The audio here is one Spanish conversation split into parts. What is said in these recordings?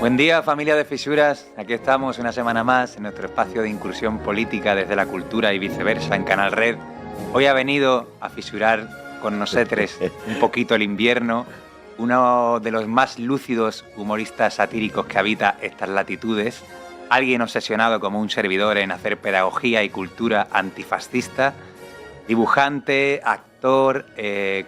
Buen día, familia de Fisuras. Aquí estamos una semana más en nuestro espacio de incursión política desde la cultura y viceversa en Canal Red. Hoy ha venido a fisurar con nosotros un poquito el invierno, uno de los más lúcidos humoristas satíricos que habita estas latitudes, alguien obsesionado como un servidor en hacer pedagogía y cultura antifascista, dibujante, actor,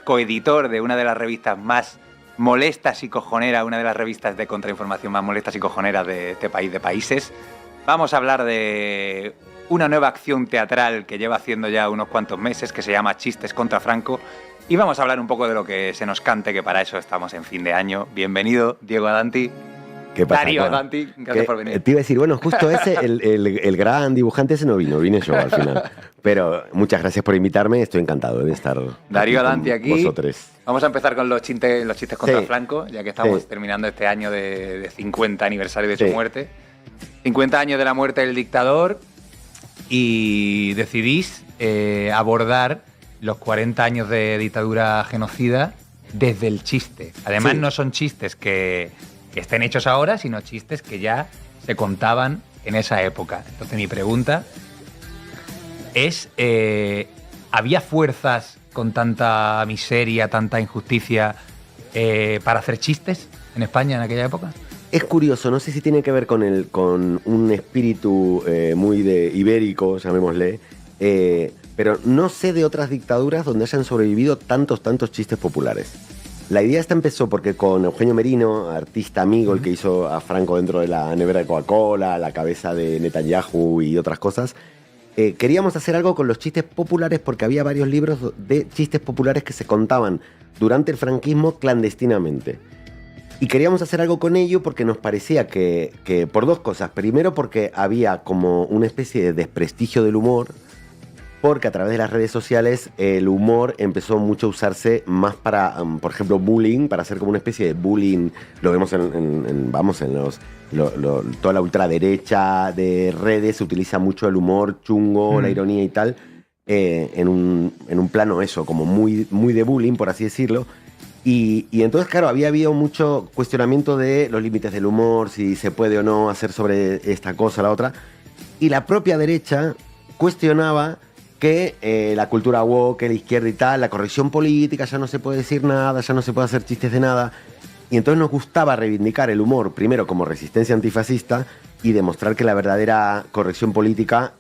coeditor de una de las revistas más molestas y cojoneras, una de las revistas de contrainformación más molestas y cojoneras de este país de países. Vamos a hablar de una nueva acción teatral que lleva haciendo ya unos cuantos meses, que se llama Chistes contra Franco, y vamos a hablar un poco de lo que se nos cante, que para eso estamos en fin de año. Bienvenido, Diego Adanti. ¿Qué pasa? Darío Adanti, gracias por venir. Te iba a decir, bueno, justo ese, el gran dibujante ese no vine yo al final. Pero muchas gracias por invitarme, estoy encantado de estar Darío Adanti aquí. Vosotros. Vamos a empezar con los chistes contra Franco, ya que estamos terminando este año de 50 aniversario de su muerte. 50 años de la muerte del dictador, y decidís abordar los 40 años de dictadura genocida desde el chiste. Además, no son chistes que estén hechos ahora, sino chistes que ya se contaban en esa época. Entonces mi pregunta es, ¿había fuerzas con tanta miseria, tanta injusticia para hacer chistes en España en aquella época? Es curioso, no sé si tiene que ver con un espíritu muy ibérico, llamémosle, pero no sé de otras dictaduras donde hayan sobrevivido tantos chistes populares. La idea esta empezó porque con Eugenio Merino, artista amigo, el que hizo a Franco dentro de la nevera de Coca-Cola, la cabeza de Netanyahu y otras cosas, queríamos hacer algo con los chistes populares porque había varios libros de chistes populares que se contaban durante el franquismo clandestinamente. Y queríamos hacer algo con ello porque nos parecía que por dos cosas. Primero, porque había como una especie de desprestigio del humor, porque a través de las redes sociales el humor empezó mucho a usarse más para, por ejemplo, bullying, para hacer como una especie de bullying. Lo vemos toda la ultraderecha de redes, se utiliza mucho el humor chungo, la ironía y tal, en un plano eso, como muy de bullying, por así decirlo. Y entonces, claro, había habido mucho cuestionamiento de los límites del humor, si se puede o no hacer sobre esta cosa o la otra. Y la propia derecha cuestionaba que la cultura woke, la izquierda y tal, la corrección política, ya no se puede decir nada, ya no se puede hacer chistes de nada. Y entonces nos gustaba reivindicar el humor, primero como resistencia antifascista, y demostrar que la verdadera corrección política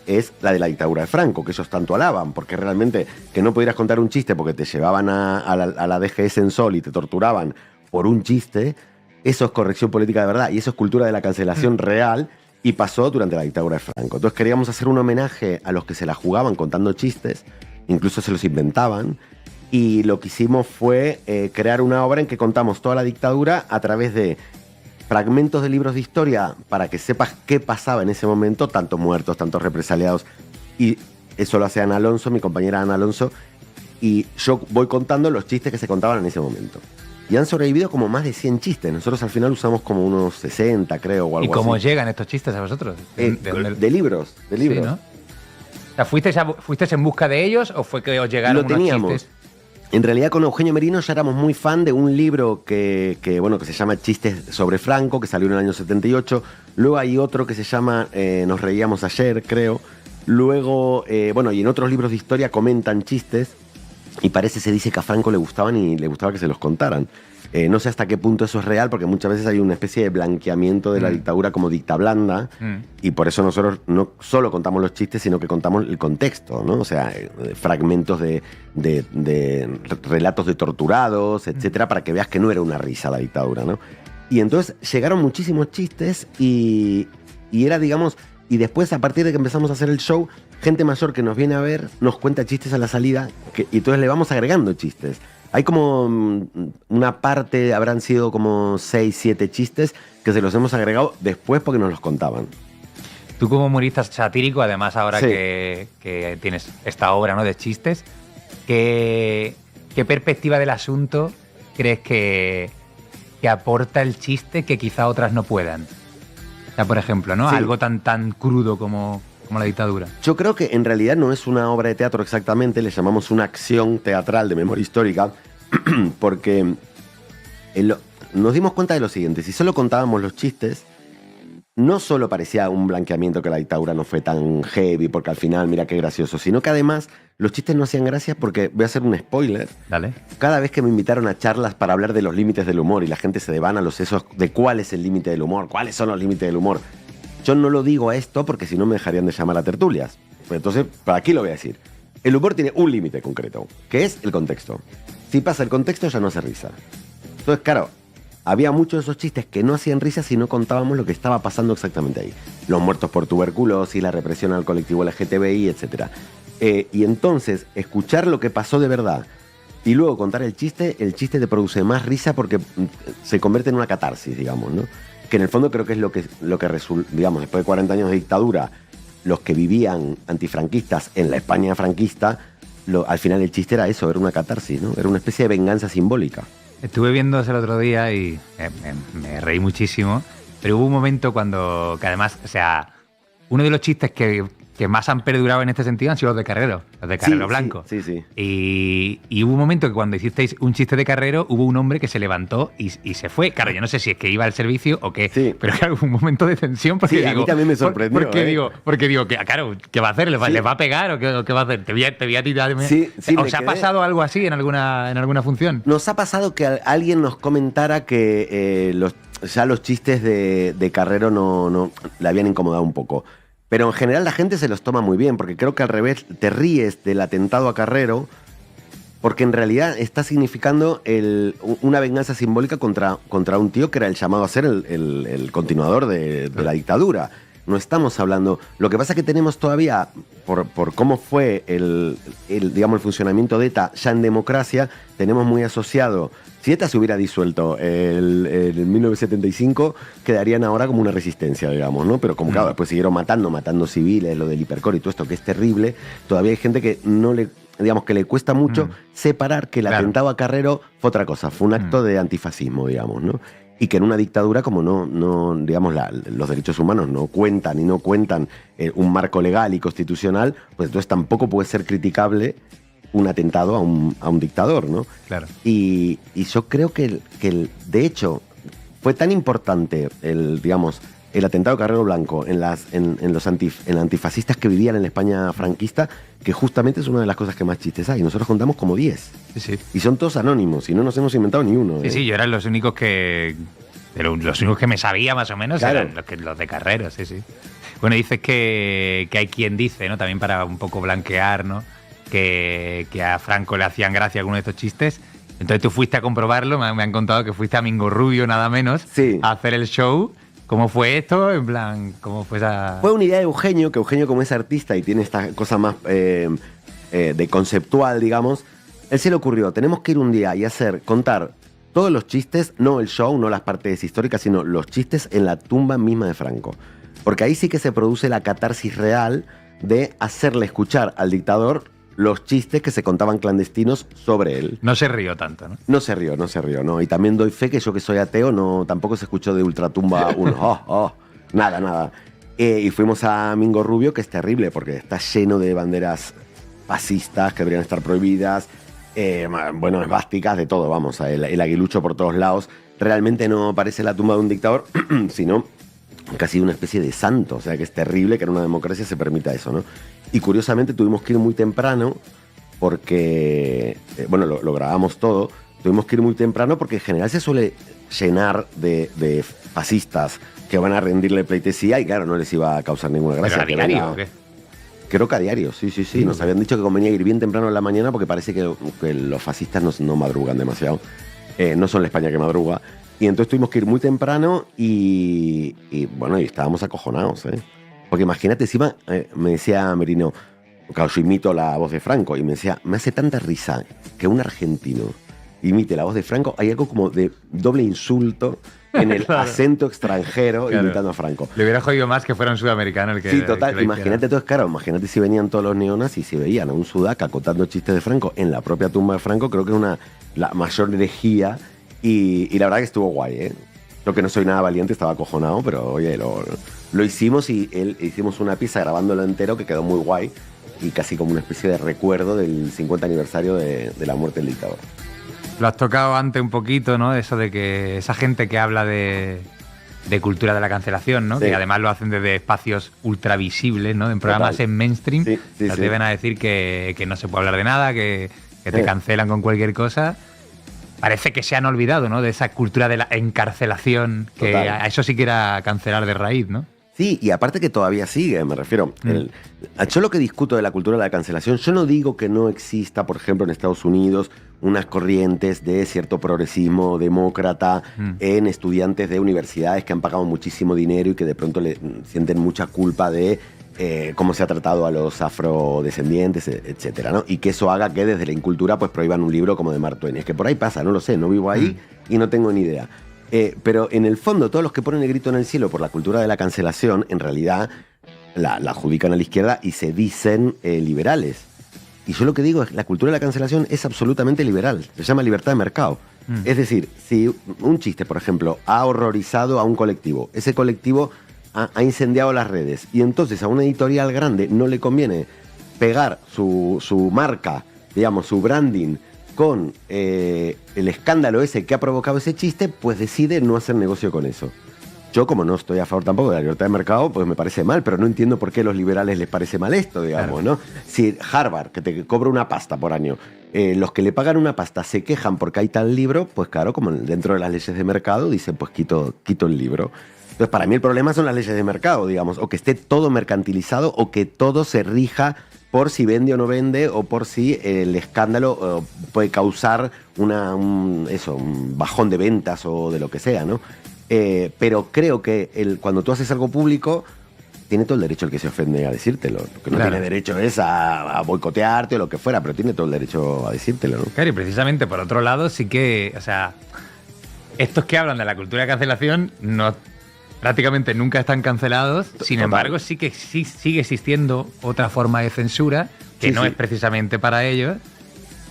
es la de la dictadura de Franco, que ellos tanto alaban, porque realmente que no pudieras contar un chiste porque te llevaban a la DGS en Sol y te torturaban por un chiste, eso es corrección política de verdad, y eso es cultura de la cancelación real. Y pasó durante la dictadura de Franco. Entonces queríamos hacer un homenaje a los que se la jugaban contando chistes, incluso se los inventaban, y lo que hicimos fue crear una obra en que contamos toda la dictadura a través de fragmentos de libros de historia para que sepas qué pasaba en ese momento, tantos muertos, tantos represaliados, y eso lo hace Ana Alonso, mi compañera Ana Alonso, y yo voy contando los chistes que se contaban en ese momento. Y han sobrevivido como más de 100 chistes. Nosotros al final usamos como unos 60, creo, o algo así. ¿Y cómo llegan estos chistes a vosotros? De libros. Sí, ¿no? O sea, ¿fuisteis en busca de ellos o fue que os llegaron unos chistes? En realidad con Eugenio Merino ya éramos muy fan de un libro que se llama Chistes sobre Franco, que salió en el año 78. Luego hay otro que se llama Nos reíamos ayer, creo. Luego, y en otros libros de historia comentan chistes. Y se dice que a Franco le gustaban y le gustaba que se los contaran. No sé hasta qué punto eso es real, porque muchas veces hay una especie de blanqueamiento de la dictadura como dicta blanda, y por eso nosotros no solo contamos los chistes, sino que contamos el contexto, ¿no? O sea, fragmentos de relatos de torturados, etcétera, para que veas que no era una risa la dictadura, ¿no? Y entonces llegaron muchísimos chistes y era, digamos... Y después, a partir de que empezamos a hacer el show, gente mayor que nos viene a ver nos cuenta chistes a la salida, y entonces le vamos agregando chistes. Hay como una parte, habrán sido como 6, 7 chistes que se los hemos agregado después porque nos los contaban. Tú como humorista satírico, además ahora que tienes esta obra, ¿no?, de chistes, ¿qué perspectiva del asunto crees que aporta el chiste que quizá otras no puedan? O sea, por ejemplo, ¿no? Algo tan crudo como la dictadura. Yo creo que en realidad no es una obra de teatro exactamente, le llamamos una acción teatral de memoria histórica, porque nos dimos cuenta de lo siguiente, si solo contábamos los chistes, no solo parecía un blanqueamiento que la dictadura no fue tan heavy, porque al final, mira qué gracioso, sino que además los chistes no hacían gracia porque, voy a hacer un spoiler, Dale. cada vez que me invitaron a charlas para hablar de los límites del humor y la gente se devana los sesos de cuál es el límite del humor, cuáles son los límites del humor, yo no lo digo a esto porque si no me dejarían de llamar a tertulias. Entonces, para aquí lo voy a decir. El humor tiene un límite concreto, que es el contexto. Si pasa el contexto ya no hace risa. Entonces, claro, había muchos de esos chistes que no hacían risa si no contábamos lo que estaba pasando exactamente ahí. Los muertos por tuberculosis, la represión al colectivo LGTBI, etc. Y entonces, escuchar lo que pasó de verdad y luego contar el chiste te produce más risa porque se convierte en una catarsis, digamos, ¿no? Que en el fondo creo que es lo que resulta, digamos, después de 40 años de dictadura, los que vivían antifranquistas en la España franquista, al final el chiste era eso, era una catarsis, ¿no? Era una especie de venganza simbólica. Estuve viéndose el otro día y me reí muchísimo, pero hubo un momento que además, o sea, uno de los chistes que más han perdurado en este sentido han sido los de Carrero Blanco. Sí. Y hubo un momento que cuando hicisteis un chiste de Carrero, hubo un hombre que se levantó y se fue. Claro, yo no sé si es que iba al servicio o qué, sí. Pero claro, hubo un momento de tensión porque sí, a mí también me sorprendió. Porque digo, claro, ¿qué va a hacer? ¿Le va a pegar o qué va a hacer? Te voy a tirar. Sí, ¿Os ha pasado algo así en alguna función? Nos ha pasado que alguien nos comentara que ya los chistes de Carrero no le habían incomodado un poco. Pero en general la gente se los toma muy bien, porque creo que al revés, te ríes del atentado a Carrero, porque en realidad está significando una venganza simbólica contra un tío que era el llamado a ser el continuador de la dictadura. No estamos hablando... Lo que pasa es que tenemos todavía, por cómo fue digamos, el funcionamiento de ETA ya en democracia, tenemos muy asociado... Si ETA se hubiera disuelto en 1975, quedarían ahora como una resistencia, digamos, ¿no? Pero como claro, después siguieron matando civiles, lo del hipercore y todo esto que es terrible, todavía hay gente que no le... digamos que le cuesta mucho separar que el atentado a Carrero fue otra cosa, fue un acto de antifascismo, digamos, ¿no? Y que en una dictadura, como no digamos, los derechos humanos no cuentan un marco legal y constitucional, pues entonces tampoco puede ser criticable un atentado a un dictador, ¿no? Claro. Y yo creo que de hecho, fue tan importante el atentado de Carrero Blanco en los antifascistas que vivían en la España franquista, que justamente es una de las cosas que más chistes hay. Nosotros contamos como 10. Sí. Y son todos anónimos, y no nos hemos inventado ni uno. Sí, yo eran los únicos que me sabía más o menos, claro. Eran los de Carrero, sí. Bueno, dices que hay quien dice, ¿no? También para un poco blanquear, ¿no? Que a Franco le hacían gracia algunos de estos chistes. Entonces tú fuiste a comprobarlo, me han contado que fuiste a Mingo Rubio nada menos a hacer el show. ¿Cómo fue esto? En plan, ¿cómo fue esa...? Fue una idea de Eugenio, que Eugenio como es artista y tiene esta cosa más de conceptual, digamos, él se le ocurrió, tenemos que ir un día y contar todos los chistes, no el show, no las partes históricas, sino los chistes en la tumba misma de Franco. Porque ahí sí que se produce la catarsis real de hacerle escuchar al dictador los chistes que se contaban clandestinos sobre él. No se rió tanto, ¿no? No se rió, ¿no? Y también doy fe que yo que soy ateo, tampoco se escuchó de Ultratumba 1. Nada. Y fuimos a Mingo Rubio, que es terrible, porque está lleno de banderas fascistas que deberían estar prohibidas, esvásticas, de todo, vamos, el aguilucho por todos lados. Realmente no parece la tumba de un dictador, sino casi una especie de santo, o sea que es terrible que en una democracia se permita eso, ¿no? Y curiosamente tuvimos que ir muy temprano porque, lo grabamos todo, tuvimos que ir muy temprano porque en general se suele llenar de fascistas que van a rendirle pleitesía y claro, no les iba a causar ninguna gracia. ¿Pero a diario o qué? Creo que a diario, sí. Nos habían dicho que convenía ir bien temprano en la mañana porque parece que los fascistas no madrugan demasiado. No son la España que madruga. Y entonces tuvimos que ir muy temprano y estábamos acojonados, ¿eh? Porque imagínate, encima me decía Merino, claro, yo imito la voz de Franco, y me decía, me hace tanta risa que un argentino imite la voz de Franco, hay algo como de doble insulto en el acento extranjero imitando a Franco. Le hubiera jodido más que fuera un sudamericano el que... Sí, total, imagínate todo, claro, imagínate si venían todos los neonazis y si veían a un sudaca contando chistes de Franco en la propia tumba de Franco, creo que es la mayor herejía. Y la verdad que estuvo guay, ¿eh? Lo que no soy nada valiente, estaba acojonado, pero oye, lo hicimos y hicimos una pieza grabándolo entero que quedó muy guay y casi como una especie de recuerdo del 50 aniversario de la muerte del dictador. Lo has tocado antes un poquito, ¿no? Eso de que esa gente que habla de cultura de la cancelación, ¿no? Sí. Que además lo hacen desde espacios ultravisibles, ¿no? En programas en mainstream, se atreven a decir que no se puede hablar de nada, que te cancelan con cualquier cosa. Parece que se han olvidado, ¿no? De esa cultura de la encarcelación, que a eso sí que era cancelar de raíz, ¿no? Sí, y aparte que todavía sigue, me refiero. Yo lo que discuto de la cultura de la cancelación, yo no digo que no exista, por ejemplo, en Estados Unidos, unas corrientes de cierto progresismo demócrata en estudiantes de universidades que han pagado muchísimo dinero y que de pronto le sienten mucha culpa de cómo se ha tratado a los afrodescendientes, etcétera, ¿no? Y que eso haga que desde la incultura pues prohíban un libro como de Mark Twain. Es que por ahí pasa, no lo sé, no vivo ahí y no tengo ni idea. Pero en el fondo, todos los que ponen el grito en el cielo por la cultura de la cancelación, en realidad la adjudican a la izquierda y se dicen liberales. Y yo lo que digo es que la cultura de la cancelación es absolutamente liberal. Se llama libertad de mercado. Es decir, si un chiste, por ejemplo, ha horrorizado a un colectivo, ese colectivo ha incendiado las redes, y entonces a una editorial grande no le conviene pegar su marca, digamos, su branding, con el escándalo ese que ha provocado ese chiste, pues decide no hacer negocio con eso. Yo, como no estoy a favor tampoco de la libertad de mercado, pues me parece mal, pero no entiendo por qué a los liberales les parece mal esto, digamos, ¿no? Si Harvard, que te cobra una pasta por año, los que le pagan una pasta se quejan porque hay tal libro, pues claro, como dentro de las leyes de mercado, dicen, pues quito el libro. Entonces, para mí el problema son las leyes de mercado, digamos, o que esté todo mercantilizado o que todo se rija por si vende o no vende, o por si el escándalo puede causar un bajón de ventas o de lo que sea, ¿no? Pero creo que cuando tú haces algo público, tiene todo el derecho el que se ofende a decírtelo. Lo que no tiene derecho es a boicotearte o lo que fuera, pero tiene todo el derecho a decírtelo, ¿no? Claro, y precisamente por otro lado sí que, o sea, estos que hablan de la cultura de cancelación prácticamente nunca están cancelados, sin embargo sí que sigue existiendo otra forma de censura que no es precisamente para ellos.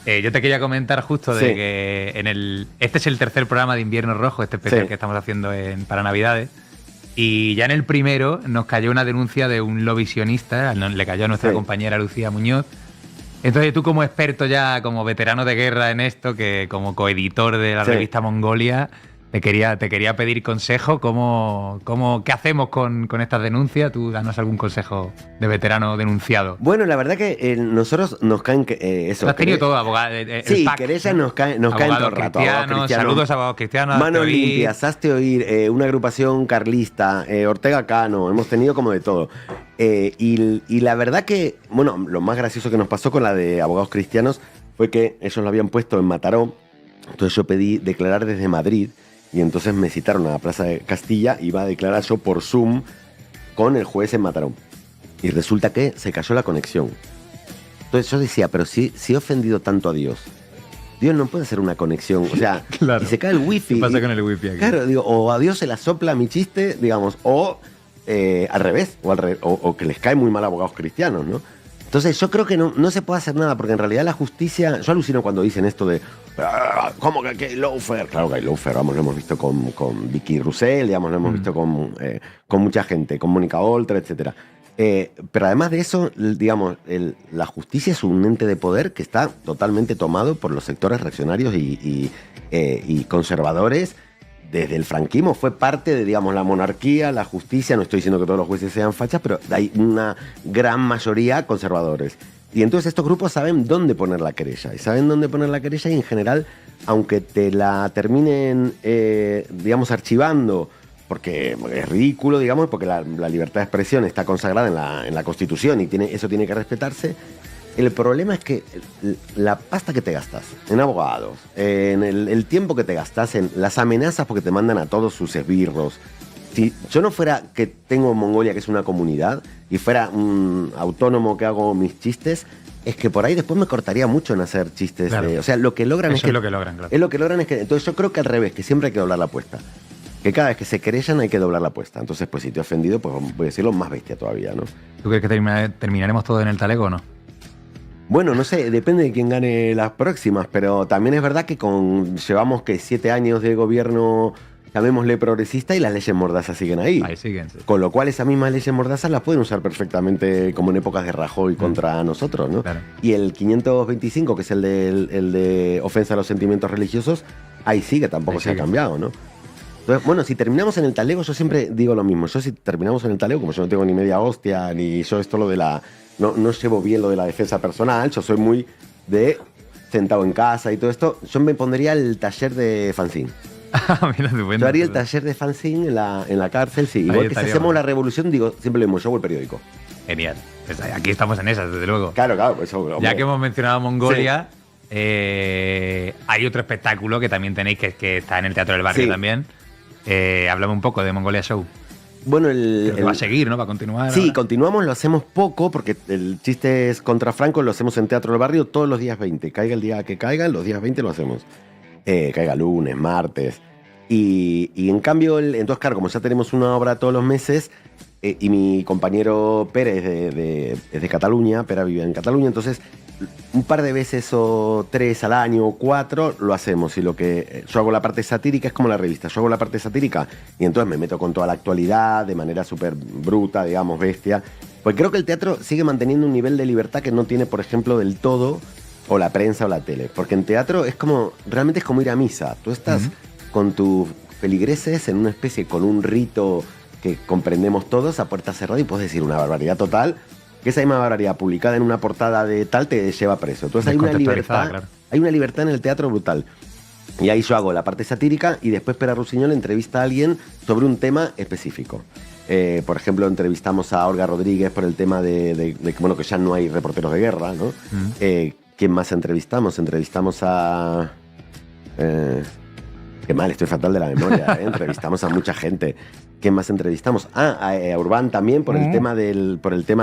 Yo te quería comentar justo de que este es el tercer programa de Invierno Rojo, este especial que estamos haciendo para Navidades, y ya en el primero nos cayó una denuncia de un lovisionista, le cayó a nuestra compañera Lucía Muñoz. Entonces tú, como experto ya, como veterano de guerra en esto, que como coeditor de la revista Mongolia, te quería pedir consejo. ¿Qué hacemos con estas denuncias? Tú danos algún consejo de veterano denunciado. Bueno, la verdad que nosotros nos caen eso. Has tenido todo, abogado. Sí, querellas nos caen todo el rato. Saludos a abogados cristianos. Manos limpias, hazte oír, una agrupación carlista, Ortega Cano, hemos tenido como de todo. Y la verdad que, bueno, lo más gracioso que nos pasó con la de abogados cristianos fue que ellos lo habían puesto en Mataró. Entonces yo pedí declarar desde Madrid. Y entonces me citaron a la Plaza de Castilla, iba a declarar yo por Zoom con el juez en Mataró. Y resulta que se cayó la conexión. Entonces yo decía, pero si he ofendido tanto a Dios, Dios no puede hacer una conexión. O sea, y se cae el wifi. ¿Qué pasa con el wifi aquí? Claro, digo, o a Dios se la sopla mi chiste, digamos, o al revés, o que les cae muy mal a abogados cristianos, ¿no? Entonces yo creo que no se puede hacer nada, porque en realidad la justicia... Yo alucino cuando dicen esto de... ¿Cómo que aquí hay lawfare? Claro que hay lawfare, vamos, lo hemos visto con Vicky Roussel, digamos, lo hemos visto con mucha gente, con Mónica Oltra, etc. Pero además de eso, digamos, la justicia es un ente de poder que está totalmente tomado por los sectores reaccionarios y conservadores. Desde el franquismo fue parte de, digamos, la monarquía, la justicia. No estoy diciendo que todos los jueces sean fachas, pero hay una gran mayoría conservadores. Y entonces estos grupos saben dónde poner la querella. Y saben dónde poner la querella y en general, aunque te la terminen, digamos, archivando, porque es ridículo, digamos, porque la libertad de expresión está consagrada en la Constitución y eso tiene que respetarse. El problema es que la pasta que te gastas en abogados, en el tiempo que te gastas, en las amenazas porque te mandan a todos sus esbirros. Si yo no fuera que tengo Mongolia, que es una comunidad, y fuera un autónomo que hago mis chistes, es que por ahí después me cortaría mucho en hacer chistes. Claro. O sea, lo que logran Eso es lo que logran, claro. Es lo que logran es que... Entonces yo creo que al revés, que siempre hay que doblar la apuesta. Que cada vez que se querellan hay que doblar la apuesta. Entonces, pues si te he ofendido, pues voy a decirlo más bestia todavía, ¿no? ¿Tú crees que terminaremos todo en el talego o no? Bueno, no sé, depende de quién gane las próximas, pero también es verdad que llevamos que 7 años de gobierno llamémosle progresista, y las leyes mordazas siguen ahí. Ahí siguen, sí. Con lo cual esas mismas leyes mordazas las pueden usar perfectamente como en épocas de Rajoy contra nosotros, ¿no? Claro. Y el 525, que es el de ofensa a los sentimientos religiosos, ahí sigue, tampoco se ha cambiado, ¿no? Entonces, bueno, si terminamos en el talego, yo siempre digo lo mismo. Yo si terminamos en el talego, como yo no tengo ni media hostia, ni yo esto lo de la... No llevo bien lo de la defensa personal, yo soy muy de sentado en casa y todo esto. Yo me pondría el taller de fanzine. Mira, Yo haría el taller de fanzine en la cárcel, sí. Igual que si hacemos la revolución, digo, siempre lo mismo, yo hago el periódico. Genial. Pues aquí estamos en esas, desde luego. Claro, pues eso, ya que hemos mencionado Mongolia, sí. Hay otro espectáculo que también tenéis, que está en el Teatro del Barrio también. Hablamos un poco de Mongolia Show. Bueno, va a seguir, ¿no? Va a continuar. Sí, ahora. continuamos, lo hacemos poco, porque el chiste es contra Franco, lo hacemos en Teatro del Barrio todos los días 20. Caiga el día que caiga, los días 20 lo hacemos. Caiga lunes, martes. Y en cambio, entonces, claro, como ya tenemos una obra todos los meses, y mi compañero Pere es de Cataluña, Pere vive en Cataluña, entonces un par de veces o 3 al año o 4 lo hacemos. Y lo que yo hago la parte satírica, es como la revista, yo hago la parte satírica y entonces me meto con toda la actualidad de manera súper bruta, digamos, bestia. Pues creo que el teatro sigue manteniendo un nivel de libertad que no tiene, por ejemplo, del todo o la prensa o la tele. Porque en teatro es como, realmente es como ir a misa. Tú estás con tus feligreses en una especie, con un rito que comprendemos todos a puerta cerrada, y puedes decir una barbaridad total, que esa misma barbaridad publicada en una portada de tal te lleva preso. Entonces hay una libertad, claro. Hay una libertad en el teatro brutal. Y ahí yo hago la parte satírica y después Pere Rusiñol entrevista a alguien sobre un tema específico. Por ejemplo, entrevistamos a Olga Rodríguez por el tema de bueno, que ya no hay reporteros de guerra, ¿no? ¿Quién más entrevistamos? Entrevistamos a... qué mal, estoy fatal de la memoria, ¿eh? Entrevistamos a mucha gente. ¿Quién más entrevistamos? A Urbán también por el tema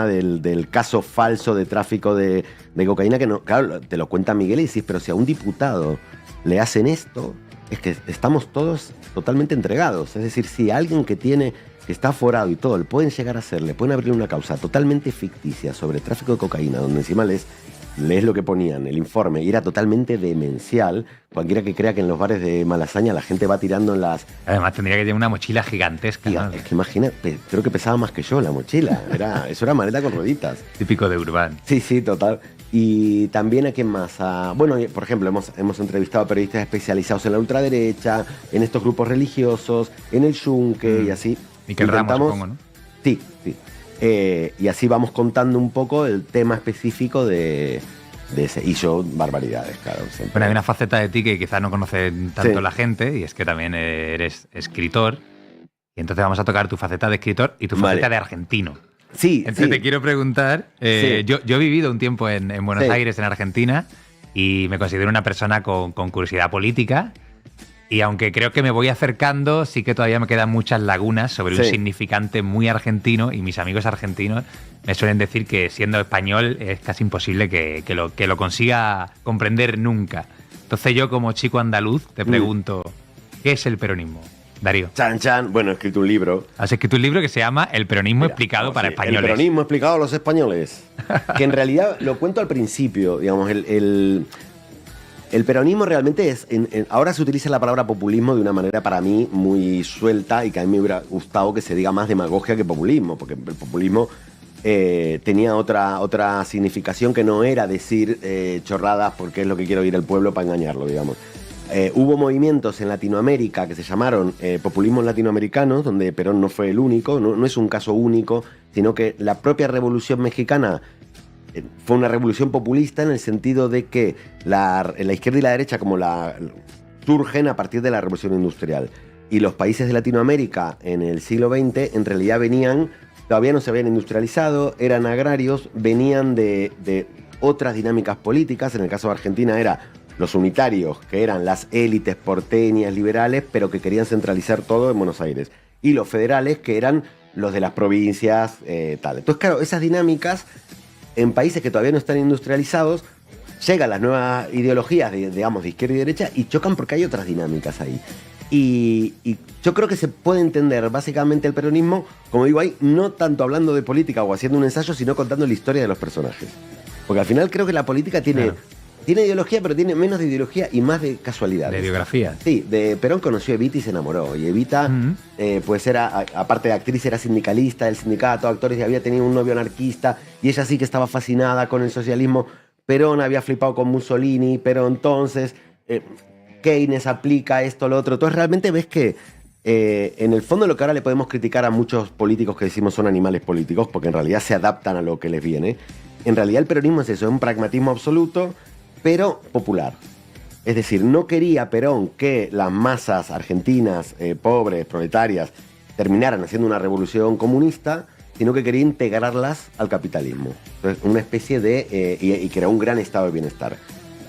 del caso falso de tráfico de cocaína, que no, claro, te lo cuenta Miguel y dices, pero si a un diputado le hacen esto, es que estamos todos totalmente entregados. Es decir, si alguien que está aforado y todo, le pueden llegar a hacer, le pueden abrir una causa totalmente ficticia sobre tráfico de cocaína, donde encima lees lo que ponían, el informe, y era totalmente demencial. Cualquiera que crea que en los bares de Malasaña la gente va tirando en las... Además tendría que llevar una mochila gigantesca, ¿no? Es que imagina, creo que pesaba más que yo la mochila. Eso era maleta con rueditas. Típico de Urbán. Sí, total. Y también a quién más. Bueno, por ejemplo, hemos entrevistado a periodistas especializados en la ultraderecha, en estos grupos religiosos, en el Yunque y así. Miquel Ramos, supongo, ¿no? Sí. Y así vamos contando un poco el tema específico de ese. Y yo, barbaridades, claro. Siempre. Bueno, hay una faceta de ti que quizás no conoce tanto la gente, y es que también eres escritor. Y entonces vamos a tocar tu faceta de escritor y tu faceta de argentino. Sí. Entonces te quiero preguntar, yo he vivido un tiempo en Buenos Aires, en Argentina, y me considero una persona con curiosidad política. Y aunque creo que me voy acercando, sí que todavía me quedan muchas lagunas sobre un significante muy argentino, y mis amigos argentinos me suelen decir que siendo español es casi imposible que lo consiga comprender nunca. Entonces yo, como chico andaluz, te pregunto, ¿qué es el peronismo? Darío. Chan. Bueno, he escrito un libro. Has escrito un libro que se llama El peronismo explicado para españoles. El peronismo explicado a los españoles. Que en realidad, lo cuento al principio, digamos, el peronismo realmente es... ahora se utiliza la palabra populismo de una manera para mí muy suelta, y que a mí me hubiera gustado que se diga más demagogia que populismo, porque el populismo tenía otra significación, que no era decir chorradas porque es lo que quiere oír el pueblo para engañarlo, digamos. Hubo movimientos en Latinoamérica que se llamaron populismos latinoamericanos, donde Perón no fue el único, no es un caso único, sino que la propia Revolución Mexicana fue una revolución populista, en el sentido de que la izquierda y la derecha surgen a partir de la revolución industrial. Y los países de Latinoamérica en el siglo XX en realidad todavía no se habían industrializado, eran agrarios, venían de otras dinámicas políticas. En el caso de Argentina era los unitarios, que eran las élites porteñas liberales, pero que querían centralizar todo en Buenos Aires. Y los federales, que eran los de las provincias, tal. Entonces, claro, esas dinámicas en países que todavía no están industrializados, llegan las nuevas ideologías de izquierda y derecha, y chocan porque hay otras dinámicas ahí. Y yo creo que se puede entender básicamente el peronismo, como digo ahí, no tanto hablando de política o haciendo un ensayo, sino contando la historia de los personajes. Porque al final creo que la política tiene Tiene ideología, pero tiene menos de ideología y más de casualidad. De biografía. Sí, de Perón conoció a Evita y se enamoró. Y Evita, pues aparte de actriz, era sindicalista del sindicato, actores, y había tenido un novio anarquista, y ella sí que estaba fascinada con el socialismo. Perón había flipado con Mussolini, pero entonces Keynes aplica esto, lo otro. Entonces realmente ves que en el fondo lo que ahora le podemos criticar a muchos políticos que decimos son animales políticos, porque en realidad se adaptan a lo que les viene. En realidad el peronismo es eso, es un pragmatismo absoluto, pero popular. Es decir, no quería Perón que las masas argentinas, pobres, proletarias, terminaran haciendo una revolución comunista, sino que quería integrarlas al capitalismo. Entonces, una especie de... y crear un gran estado de bienestar.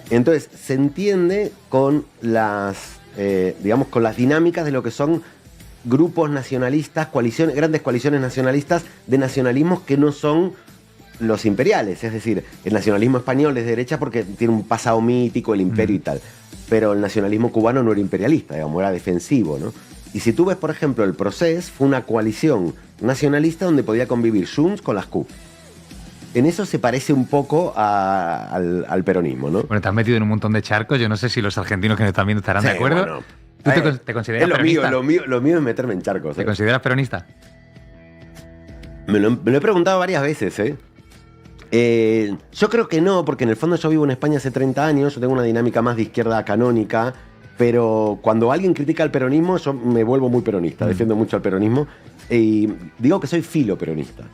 Entonces, se entiende con las, digamos, con las dinámicas de lo que son grupos nacionalistas, coaliciones, grandes coaliciones nacionalistas de nacionalismos que no son los imperiales, es decir, el nacionalismo español es de derecha porque tiene un pasado mítico, el imperio y tal, pero el nacionalismo cubano no era imperialista, digamos, era defensivo, ¿no? Y si tú ves, por ejemplo, el Procés, fue una coalición nacionalista donde podía convivir Junts con las CUP. En eso se parece un poco al peronismo, ¿no? Bueno, te has metido en un montón de charcos, yo no sé si los argentinos que nos están viendo estarán de acuerdo. Bueno, ¿Tú te consideras peronista? Lo mío es meterme en charcos. ¿Te consideras peronista? Me lo he preguntado varias veces, ¿eh? Yo creo que no, porque en el fondo yo vivo en España hace 30 años, yo tengo una dinámica más de izquierda canónica, pero cuando alguien critica el peronismo, yo me vuelvo muy peronista, defiendo mucho al peronismo, y digo que soy filoperonista.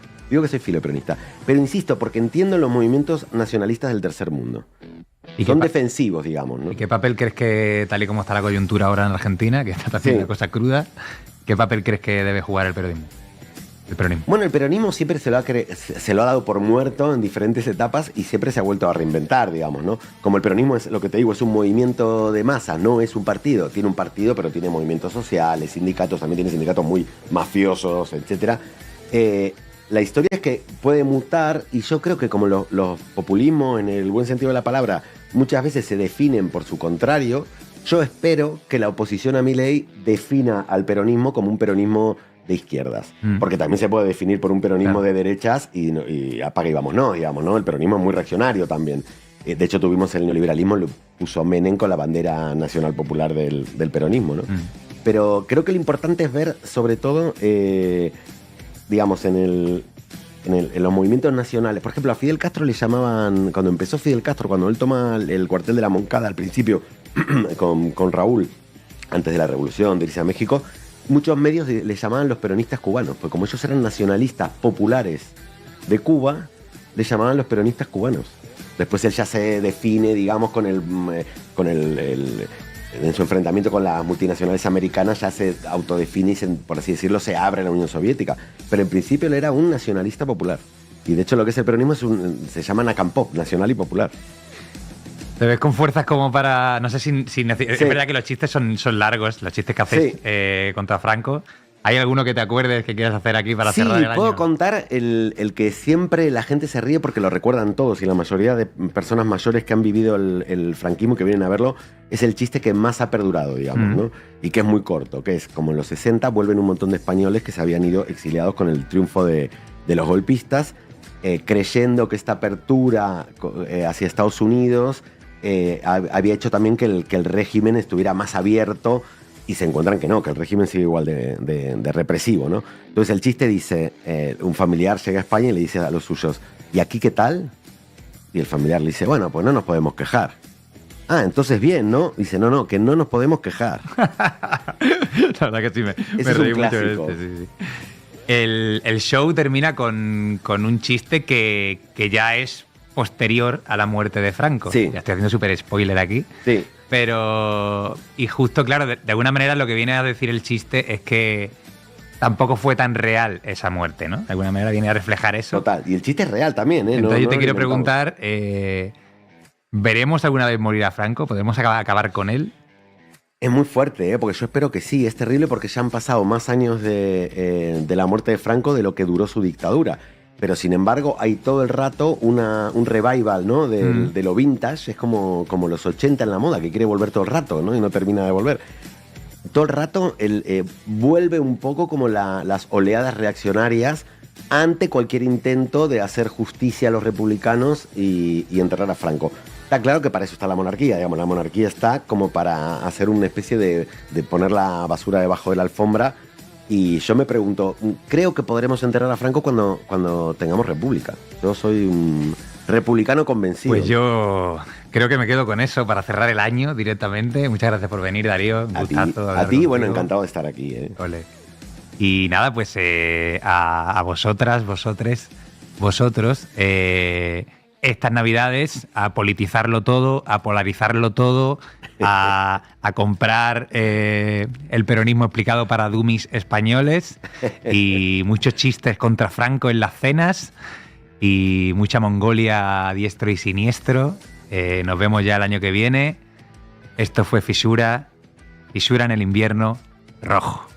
Pero insisto, porque entiendo los movimientos nacionalistas del tercer mundo. Son defensivos, digamos, ¿no? ¿Y qué papel crees que, tal y como está la coyuntura ahora en Argentina, que está haciendo una cosa cruda, qué papel crees que debe jugar el peronismo? Bueno, el peronismo siempre se lo ha dado por muerto en diferentes etapas y siempre se ha vuelto a reinventar, digamos, ¿no? Como el peronismo es, lo que te digo, es un movimiento de masa, no es un partido. Tiene un partido, pero tiene movimientos sociales, sindicatos, también tiene sindicatos muy mafiosos, etc. La historia es que puede mutar y yo creo que como los populismos, en el buen sentido de la palabra, muchas veces se definen por su contrario, yo espero que la oposición a Milei defina al peronismo como un peronismo de izquierdas. Porque también se puede definir por un peronismo de derechas y apaga y vámonos, digamos, ¿no? El peronismo es muy reaccionario también. De hecho, tuvimos el neoliberalismo, lo puso Menem con la bandera nacional popular del peronismo, ¿no? Pero creo que lo importante es ver, sobre todo, digamos, en los movimientos nacionales. Por ejemplo, a Fidel Castro le llamaban, cuando empezó Fidel Castro, cuando él toma el cuartel de la Moncada al principio, con Raúl, antes de la revolución, de irse a México, muchos medios le llamaban los peronistas cubanos, porque como ellos eran nacionalistas populares de Cuba, le llamaban los peronistas cubanos. Después él ya se define, digamos, en su enfrentamiento con las multinacionales americanas, ya se autodefine y, por así decirlo, se abre a la Unión Soviética. Pero en principio él era un nacionalista popular. Y de hecho lo que es el peronismo se llama Nakampop, nacional y popular. Te ves con fuerzas como para... No sé si sí. Es verdad que los chistes son largos, los chistes que haces contra Franco. ¿Hay alguno que te acuerdes que quieras hacer aquí para cerrar el año? Sí, puedo contar el que siempre la gente se ríe porque lo recuerdan todos y la mayoría de personas mayores que han vivido el franquismo que vienen a verlo, es el chiste que más ha perdurado, digamos, ¿no? Y que es muy corto, que es como en los 60 vuelven un montón de españoles que se habían ido exiliados con el triunfo de los golpistas, creyendo que esta apertura hacia Estados Unidos había hecho también que el régimen estuviera más abierto y se encuentran que no, que el régimen sigue igual de represivo, ¿no? Entonces el chiste dice, un familiar llega a España y le dice a los suyos, ¿y aquí qué tal? Y el familiar le dice, bueno, pues no nos podemos quejar. Ah, entonces bien, ¿no? Dice, no, que no nos podemos quejar. La verdad que sí, me reí mucho de este, sí. El show termina con un chiste que ya es posterior a la muerte de Franco. Sí. Ya estoy haciendo súper spoiler aquí. Sí. Pero... Y justo, claro, de alguna manera lo que viene a decir el chiste es que tampoco fue tan real esa muerte, ¿no? De alguna manera viene a reflejar eso. Total. Y el chiste es real también, ¿eh? Entonces yo te quiero preguntar, ¿veremos alguna vez morir a Franco? ¿Podemos acabar con él? Es muy fuerte, ¿eh? Porque yo espero que sí. Es terrible porque ya han pasado más años de la muerte de Franco de lo que duró su dictadura. Pero sin embargo hay todo el rato un revival, ¿no? De lo vintage. Es como los 80 en la moda, que quiere volver todo el rato, ¿no? Y no termina de volver. Todo el rato vuelve un poco como las oleadas reaccionarias ante cualquier intento de hacer justicia a los republicanos y enterrar a Franco. Está claro que para eso está la monarquía, digamos. La monarquía está como para hacer una especie de poner la basura debajo de la alfombra. Y yo me pregunto, creo que podremos enterrar a Franco cuando tengamos república. Yo soy un republicano convencido. Pues yo creo que me quedo con eso para cerrar el año directamente. Muchas gracias por venir, Darío. Un gustazo. A ti, bueno, encantado de estar aquí. Ole. Y nada, pues a vosotras, vosotres, vosotros, estas Navidades, a politizarlo todo, a polarizarlo todo, a comprar el peronismo explicado para dummies españoles y muchos chistes contra Franco en las cenas y mucha Mongolia a diestro y siniestro. Nos vemos ya el año que viene. Esto fue Fisura en el invierno rojo.